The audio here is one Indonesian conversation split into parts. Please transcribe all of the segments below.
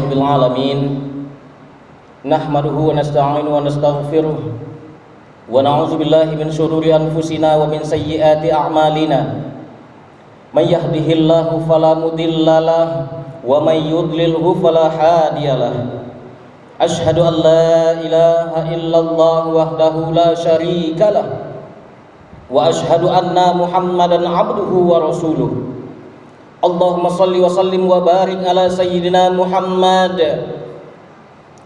rabbil alamin. Nahmaduhu wa nasta'inu wa nastaghfiruh wa na'udzu billahi min syururi anfusina wa min sayyiati a'malina. May yahdihillahu fala mudhillalah wa may yudlilhu fala hadiyalah. Asyhadu an la ilaha illallah wahdahu la syarikalah wa asyhadu anna Muhammadan abduhu wa rasuluh. Allahumma salli wa sallim wa barik ala sayyidina Muhammad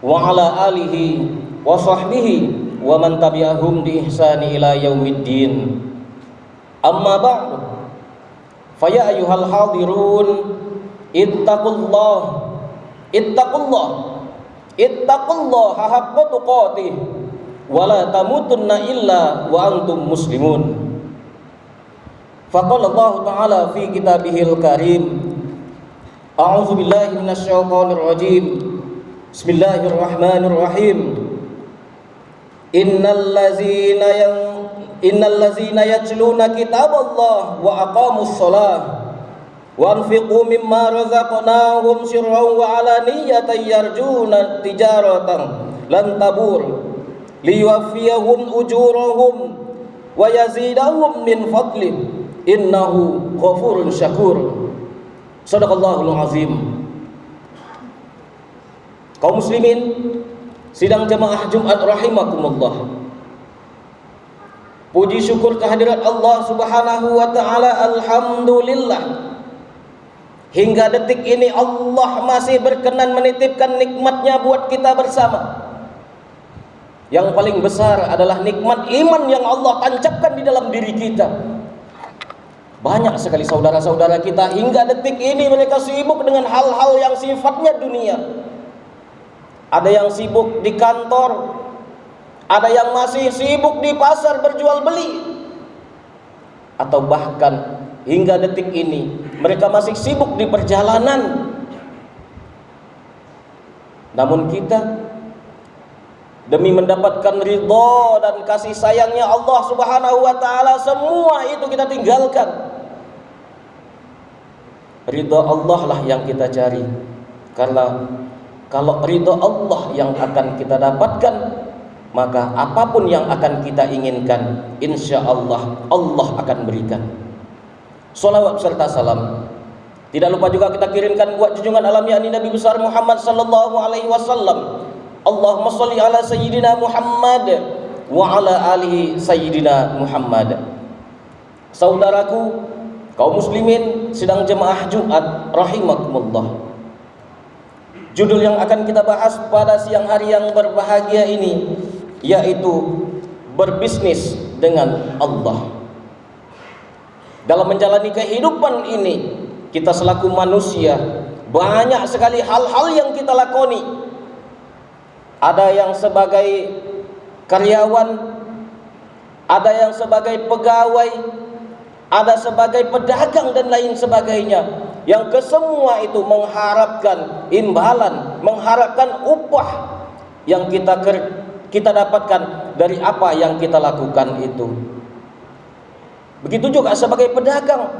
wa ala alihi wa sahbihi wa man tabi'ahum bi ihsani ila yaumiddin. Amma ba'du, fa ya ayyuhal hadirun ittaqullah haqqa tuqatih wa la tamutunna illa wa antum muslimun. Faqala Allah Ta'ala fi kitabihil karim, a'udzu billahi minasy syaithanir rajim. Bismillahirrahmanirrahim. Innal ladzina yatluna kitaballah wa aqamus shalah wa anfiqu mimma razaqnahum sirran wa alaniyatan yarjuna tijaratan lan tabur liyuwaffiyahum ujurahum wa yazidahum min fadlih innahu ghafurun syakur. Shadaqallahul azim. Kaum muslimin sidang jamaah Jumat rahimakumullah, puji syukur kehadirat Allah Subhanahu wa taala, alhamdulillah. Hingga detik ini Allah masih berkenan menitipkan nikmatnya buat kita bersama. Yang paling besar adalah nikmat iman yang Allah tancapkan di dalam diri kita. Banyak sekali saudara-saudara kita hingga detik ini mereka sibuk dengan hal-hal yang sifatnya dunia. Ada yang sibuk di kantor, ada yang masih sibuk di pasar berjual beli, atau bahkan hingga detik ini mereka masih sibuk di perjalanan. Namun kita demi mendapatkan ridha dan kasih sayangnya Allah Subhanahu wa taala, semua itu kita tinggalkan. Ridha Allah lah yang kita cari, karena kalau ridha Allah yang akan kita dapatkan, maka apapun yang akan kita inginkan, insya Allah Allah akan berikan. Salawat serta salam tidak lupa juga kita kirimkan buat junjungan alam yakni Nabi besar Muhammad sallallahu alaihi wasallam. Allahumma sholli ala sayyidina Muhammad wa ala alihi sayyidina Muhammad. Saudaraku kaum muslimin sidang jemaah Jumat rahimakumullah, judul yang akan kita bahas pada siang hari yang berbahagia ini yaitu berbisnis dengan Allah. Dalam menjalani kehidupan ini, kita selaku manusia banyak sekali hal-hal yang kita lakoni. Ada yang sebagai karyawan, ada yang sebagai pegawai, ada sebagai pedagang dan lain sebagainya, yang kesemua itu mengharapkan imbalan, mengharapkan upah yang kita dapatkan dari apa yang kita lakukan itu. Begitu juga sebagai pedagang.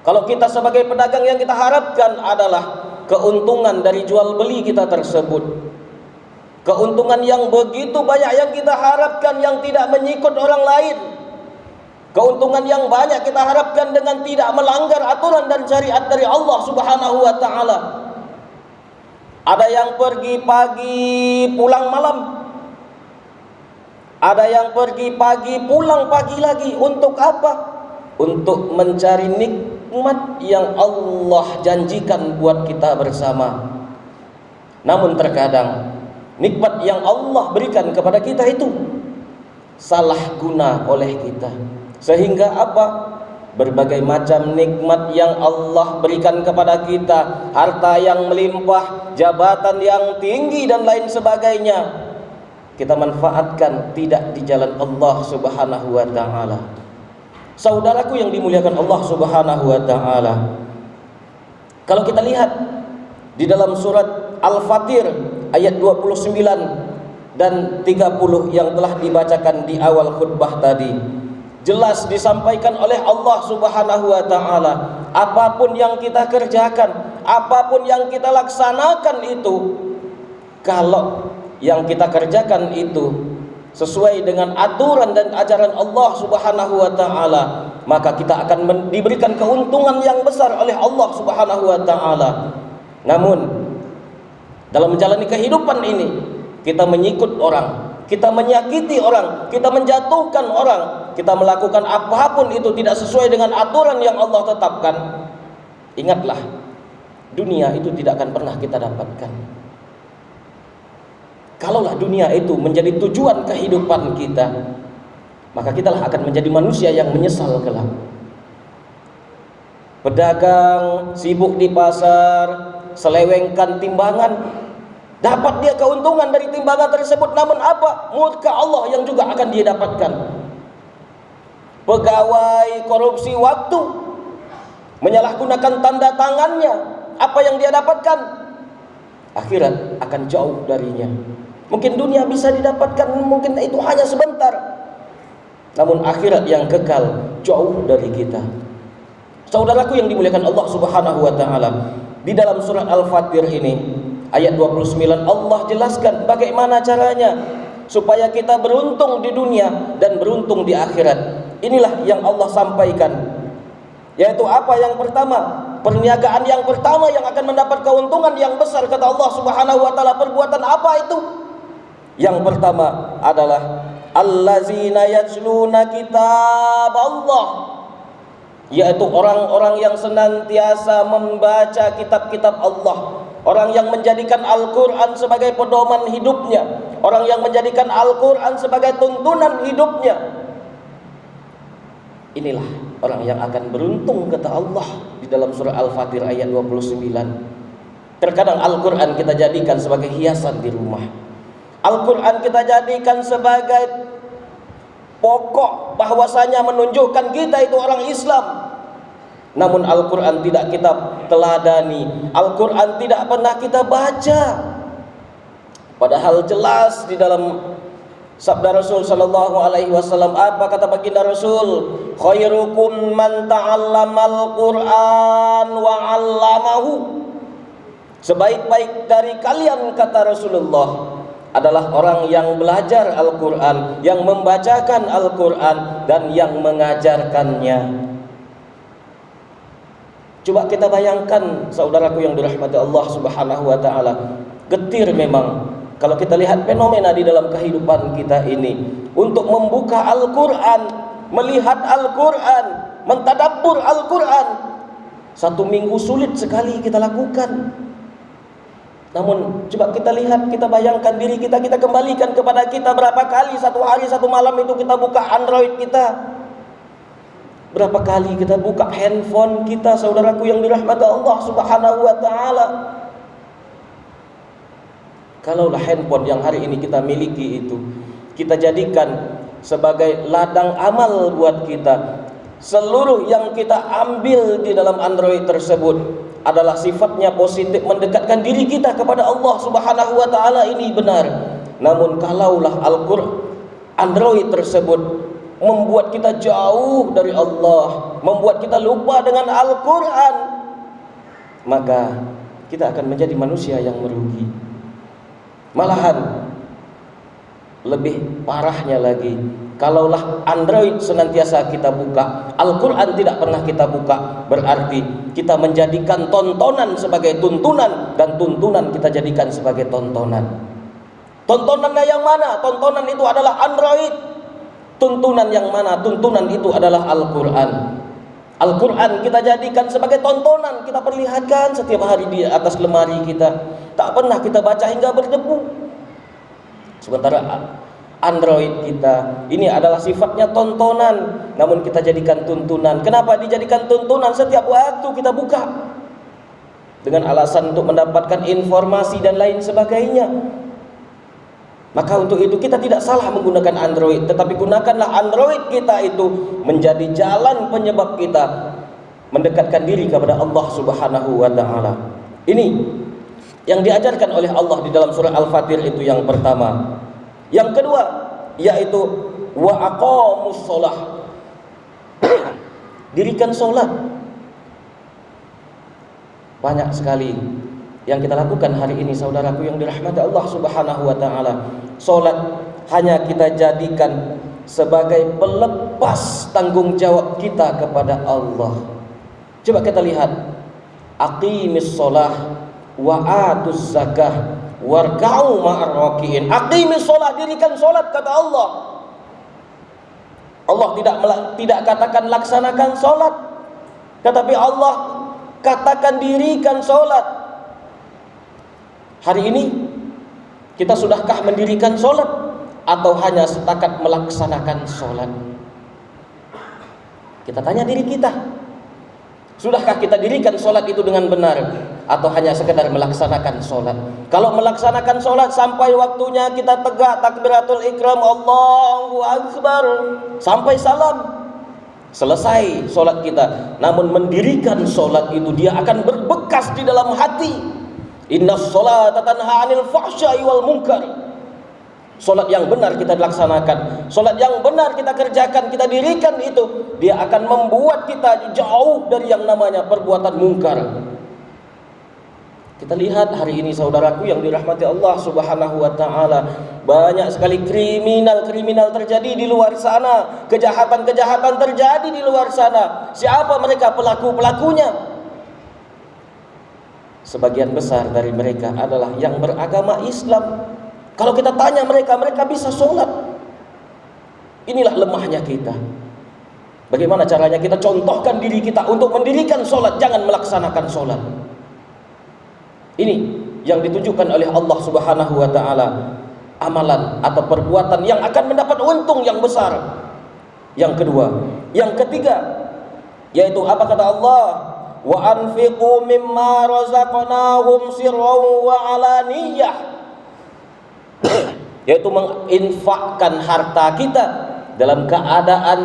Kalau kita sebagai pedagang, yang kita harapkan adalah keuntungan dari jual beli kita tersebut. Keuntungan yang begitu banyak yang kita harapkan, yang tidak menyikut orang lain. Keuntungan yang banyak kita harapkan dengan tidak melanggar aturan dan syariat dari Allah Subhanahu wa taala. Ada yang pergi pagi pulang malam, ada yang pergi pagi pulang pagi lagi. Untuk apa? Untuk mencari nikmat yang Allah janjikan buat kita bersama. Namun terkadang nikmat yang Allah berikan kepada kita itu salah guna oleh kita. Sehingga apa? Berbagai macam nikmat yang Allah berikan kepada kita, harta yang melimpah, jabatan yang tinggi dan lain sebagainya, kita manfaatkan tidak di jalan Allah Subhanahu wa taala. Saudaraku yang dimuliakan Allah Subhanahu wa taala, kalau kita lihat di dalam surat Al-Fatir ayat 29 dan 30 yang telah dibacakan di awal khutbah tadi, jelas disampaikan oleh Allah Subhanahu wa taala, apapun yang kita kerjakan, apapun yang kita laksanakan itu, kalau yang kita kerjakan itu sesuai dengan aturan dan ajaran Allah Subhanahu wa taala, maka kita akan diberikan keuntungan yang besar oleh Allah Subhanahu wa taala. Namun dalam menjalani kehidupan ini, kita menyikut orang, kita menyakiti orang, kita menjatuhkan orang, kita melakukan apapun itu tidak sesuai dengan aturan yang Allah tetapkan. Ingatlah, dunia itu tidak akan pernah kita dapatkan. Kalaulah dunia itu menjadi tujuan kehidupan kita, maka kita akan menjadi manusia yang menyesal kelak. Pedagang sibuk di pasar, selewengkan timbangan, dapat dia keuntungan dari timbangan tersebut, namun apa? Murka Allah yang juga akan dia dapatkan. Pegawai korupsi waktu, menyalahgunakan tanda tangannya, apa yang dia dapatkan? Akhirat akan jauh darinya. Mungkin dunia bisa didapatkan, mungkin itu hanya sebentar, namun akhirat yang kekal jauh dari kita. Saudaraku yang dimuliakan Allah Subhanahu wa taala, di dalam surat Al-Fatir ini ayat 29 Allah jelaskan bagaimana caranya supaya kita beruntung di dunia dan beruntung di akhirat. Inilah yang Allah sampaikan, yaitu apa? Yang pertama, perniagaan yang pertama yang akan mendapat keuntungan yang besar, kata Allah Subhanahu wa taala. Perbuatan apa itu? Yang pertama adalah allazina yatsluna kitab Allah, yaitu orang-orang yang senantiasa membaca kitab-kitab Allah, orang yang menjadikan Al-Quran sebagai pedoman hidupnya, orang yang menjadikan Al-Quran sebagai tuntunan hidupnya. Inilah orang yang akan beruntung, kata Allah di dalam surah Al-Fatir ayat 29. Terkadang Al-Quran kita jadikan sebagai hiasan di rumah, Al-Quran kita jadikan sebagai pokok bahwasanya menunjukkan kita itu orang Islam. Namun Al-Quran tidak kita teladani, Al-Quran tidak pernah kita baca. Padahal jelas di dalam sabda Rasul sallallahu alaihi wasallam, apa kata baginda Rasul? Khairukum man ta'allamal Qur'an wa 'allamahu. Sebaik-baik dari kalian, kata Rasulullah, adalah orang yang belajar Al-Quran, yang membacakan Al-Quran, dan yang mengajarkannya. Coba kita bayangkan, saudaraku yang dirahmati Allah Subhanahu wa taala, getir memang kalau kita lihat fenomena di dalam kehidupan kita ini, untuk membuka Al-Quran, melihat Al-Quran, mentadabbur Al-Quran, 1 minggu sulit sekali kita lakukan. Namun coba kita lihat, kita bayangkan diri kita, kita kembalikan kepada kita, berapa kali satu hari satu malam itu kita buka Android kita, berapa kali kita buka handphone kita, saudaraku yang dirahmati Allah Subhanahu wa taala. Kalaulah handphone yang hari ini kita miliki itu kita jadikan sebagai ladang amal buat kita, seluruh yang kita ambil di dalam Android tersebut adalah sifatnya positif, mendekatkan diri kita kepada Allah Subhanahu wa taala, ini benar. Namun kalaulah Android tersebut membuat kita jauh dari Allah, membuat kita lupa dengan Al-Quran, maka kita akan menjadi manusia yang merugi. Malahan lebih parahnya lagi, kalaulah Android senantiasa kita buka, Al-Quran tidak pernah kita buka, berarti kita menjadikan tontonan sebagai tuntunan, dan tuntunan kita jadikan sebagai tontonan. Tontonannya yang mana? Tontonan itu adalah Android. Tuntunan yang mana? Tuntunan itu adalah Al-Quran. Al-Quran kita jadikan sebagai tontonan, kita perlihatkan setiap hari di atas lemari kita, tak pernah kita baca hingga berdebu. Sementara Android kita ini adalah sifatnya tontonan, namun kita jadikan tuntunan. Kenapa dijadikan tuntunan? Setiap waktu kita buka dengan alasan untuk mendapatkan informasi dan lain sebagainya. Maka untuk itu kita tidak salah menggunakan Android, tetapi gunakanlah Android kita itu menjadi jalan penyebab kita mendekatkan diri kepada Allah Subhanahu wa taala. Ini yang diajarkan oleh Allah di dalam surah Al-Fatir itu yang pertama. Yang kedua yaitu wa aqamus shalah. Dirikan salat. Banyak sekali yang kita lakukan hari ini, saudaraku yang dirahmati Allah Subhanahu wa taala. Salat hanya kita jadikan sebagai pelepas tanggung jawab kita kepada Allah. Coba kita lihat, aqimis shalah wa atuz zakah warka'u ma'ar raki'in. Aqimis shalah, dirikan salat kata Allah. Allah tidak katakan laksanakan salat, tetapi Allah katakan dirikan salat. Hari ini kita sudahkah mendirikan salat atau hanya setakat melaksanakan salat? Kita tanya diri kita, sudahkah kita dirikan salat itu dengan benar atau hanya sekedar melaksanakan salat? Kalau melaksanakan salat sampai waktunya kita tegak takbiratul ikram, Allahu akbar, sampai salam, selesai salat kita. Namun mendirikan salat itu dia akan berbekas di dalam hati. Innas sholata tanha 'anil fahsya'i wal munkar. Salat yang benar kita laksanakan, salat yang benar kita kerjakan, kita dirikan itu, dia akan membuat kita jauh dari yang namanya perbuatan mungkar. Kita lihat hari ini saudaraku yang dirahmati Allah Subhanahu wa taala, banyak sekali kriminal terjadi di luar sana, kejahatan terjadi di luar sana. Siapa mereka pelaku-pelakunya? Sebagian besar dari mereka adalah yang beragama Islam. Kalau kita tanya mereka bisa sholat. Inilah lemahnya kita. Bagaimana caranya kita contohkan diri kita untuk mendirikan sholat, jangan melaksanakan sholat. Ini yang ditujukan oleh Allah Subhanahu wa ta'ala, amalan atau perbuatan yang akan mendapat untung yang besar. Yang kedua, yang ketiga, yaitu apa kata Allah? Wa anfiqu mimma razaqnahum sirran wa alaniyah. Yaitu menginfakkan harta kita dalam keadaan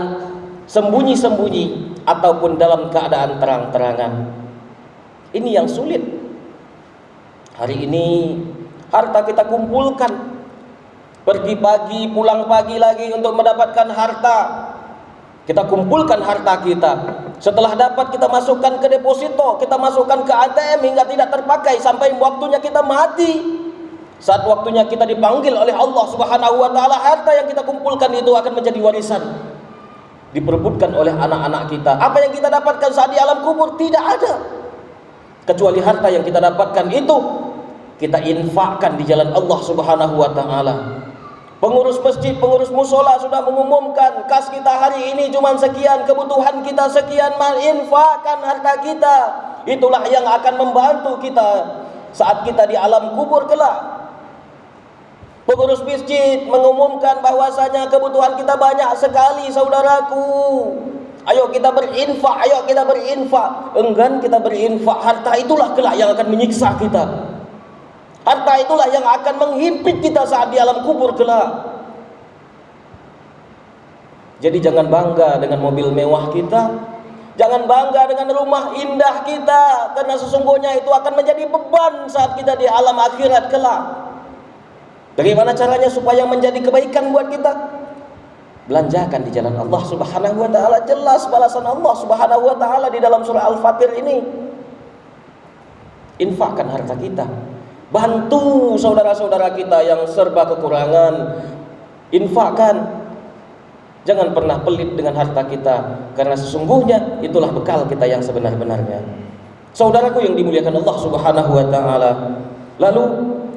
sembunyi-sembunyi ataupun dalam keadaan terang-terangan. Ini yang sulit. Hari ini harta kita kumpulkan, pergi pagi pulang pagi lagi untuk mendapatkan harta. Kita kumpulkan harta kita. Setelah dapat kita masukkan ke deposito, kita masukkan ke ATM hingga tidak terpakai sampai waktunya kita mati. Saat waktunya kita dipanggil oleh Allah Subhanahu wa taala, harta yang kita kumpulkan itu akan menjadi warisan, diperebutkan oleh anak-anak kita. Apa yang kita dapatkan saat di alam kubur tidak ada, kecuali harta yang kita dapatkan itu kita infakkan di jalan Allah Subhanahu wa taala. Pengurus masjid, pengurus musola sudah mengumumkan kas kita hari ini cuma sekian, kebutuhan kita sekian, infakkan harta kita. Itulah yang akan membantu kita saat kita di alam kubur kelak. Pengurus masjid mengumumkan bahwasanya kebutuhan kita banyak sekali, saudaraku. Ayo kita berinfak, ayo kita berinfak. Enggan kita berinfak, harta itulah kelak yang akan menyiksa kita. Harta itulah yang akan menghimpit kita saat di alam kubur kelak. Jadi jangan bangga dengan mobil mewah kita, jangan bangga dengan rumah indah kita, karena sesungguhnya itu akan menjadi beban saat kita di alam akhirat kelak. Bagaimana caranya supaya menjadi kebaikan buat kita? Belanjakan di jalan Allah Subhanahu wa taala. Jelas balasan Allah Subhanahu wa taala di dalam surah Al-Fatir ini. Infakkan harta kita. Bantu saudara-saudara kita yang serba kekurangan. Infakkan. Jangan pernah pelit dengan harta kita, karena sesungguhnya itulah bekal kita yang sebenar-benarnya. Saudaraku yang dimuliakan Allah Subhanahu wa taala. Lalu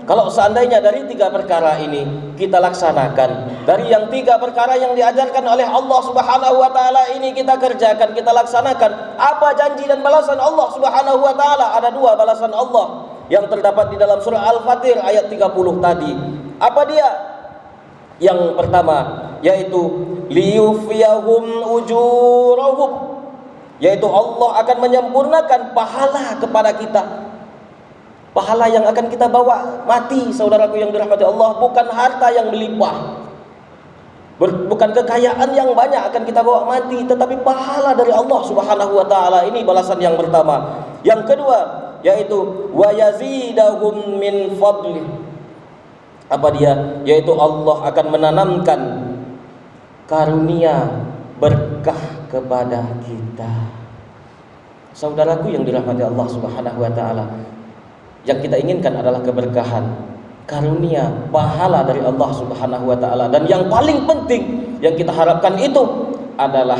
kalau seandainya dari 3 perkara ini kita laksanakan, dari yang 3 perkara yang diajarkan oleh Allah Subhanahu wa taala ini kita kerjakan, kita laksanakan, apa janji dan balasan Allah Subhanahu wa taala? Ada 2 balasan Allah yang terdapat di dalam surah Al-Fatir ayat 30 tadi. Apa dia? Yang pertama yaitu liyufiyahum ujurahum, yaitu Allah akan menyempurnakan pahala kepada kita. Pahala yang akan kita bawa mati, saudaraku yang dirahmati Allah, bukan harta yang melimpah, bukan kekayaan yang banyak akan kita bawa mati, tetapi pahala dari Allah Subhanahu wa taala. Ini balasan yang pertama. Yang kedua yaitu wa yazidahum min fadli. Apa dia? Yaitu Allah akan menanamkan karunia berkah kepada kita. Saudaraku yang dirahmati Allah Subhanahu wa taala, yang kita inginkan adalah keberkahan, karunia, pahala dari Allah Subhanahu wa taala, dan yang paling penting yang kita harapkan itu adalah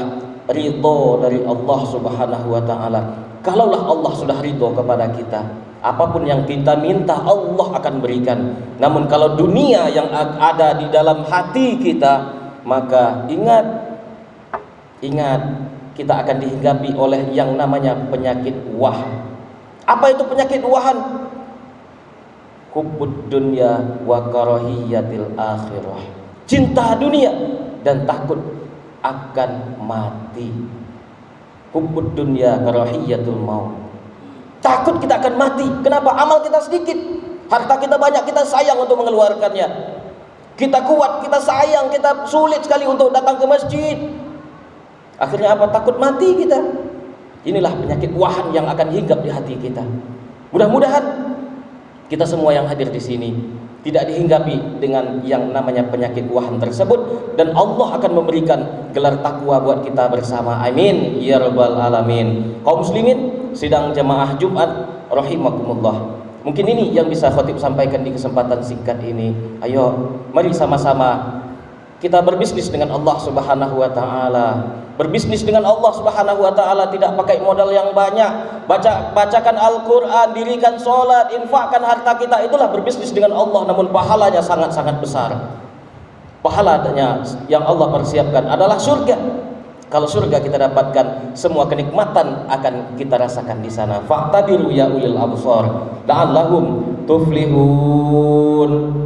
ridho dari Allah Subhanahu wa taala. Kalaulah Allah sudah ridho kepada kita, apapun yang kita minta Allah akan berikan. Namun kalau dunia yang ada di dalam hati kita, maka ingat kita akan dihinggapi oleh yang namanya penyakit wahan. Apa itu penyakit wahan? Hubbud dunya wa karahiyatil akhirah. Cinta dunia dan takut akan mati. Hubbud dunya karahiyatul maut. Takut kita akan mati. Kenapa? Amal kita sedikit, harta kita banyak, kita sayang untuk mengeluarkannya. Kita kuat, kita sayang, kita sulit sekali untuk datang ke masjid. Akhirnya apa? Takut mati kita. Inilah penyakit wahan yang akan hinggap di hati kita. Mudah-mudahan kita semua yang hadir di sini tidak dihinggapi dengan yang namanya penyakit wahan tersebut, dan Allah akan memberikan gelar takwa buat kita bersama. Amin ya rabbal alamin. Kaum muslimin sidang jamaah Jumat rahimakumullah, mungkin ini yang bisa khatib sampaikan di kesempatan singkat ini. Ayo mari sama-sama kita berbisnis dengan Allah Subhanahu wa taala. Berbisnis dengan Allah Subhanahu wa taala tidak pakai modal yang banyak. Bacakan Al-Qur'an, dirikan salat, infakkan harta kita, itulah berbisnis dengan Allah, namun pahalanya sangat-sangat besar. Pahalanya yang Allah persiapkan adalah surga. Kalau surga kita dapatkan, semua kenikmatan akan kita rasakan di sana. Fa'tabiru ya ulil absar la'allahum tuflihun.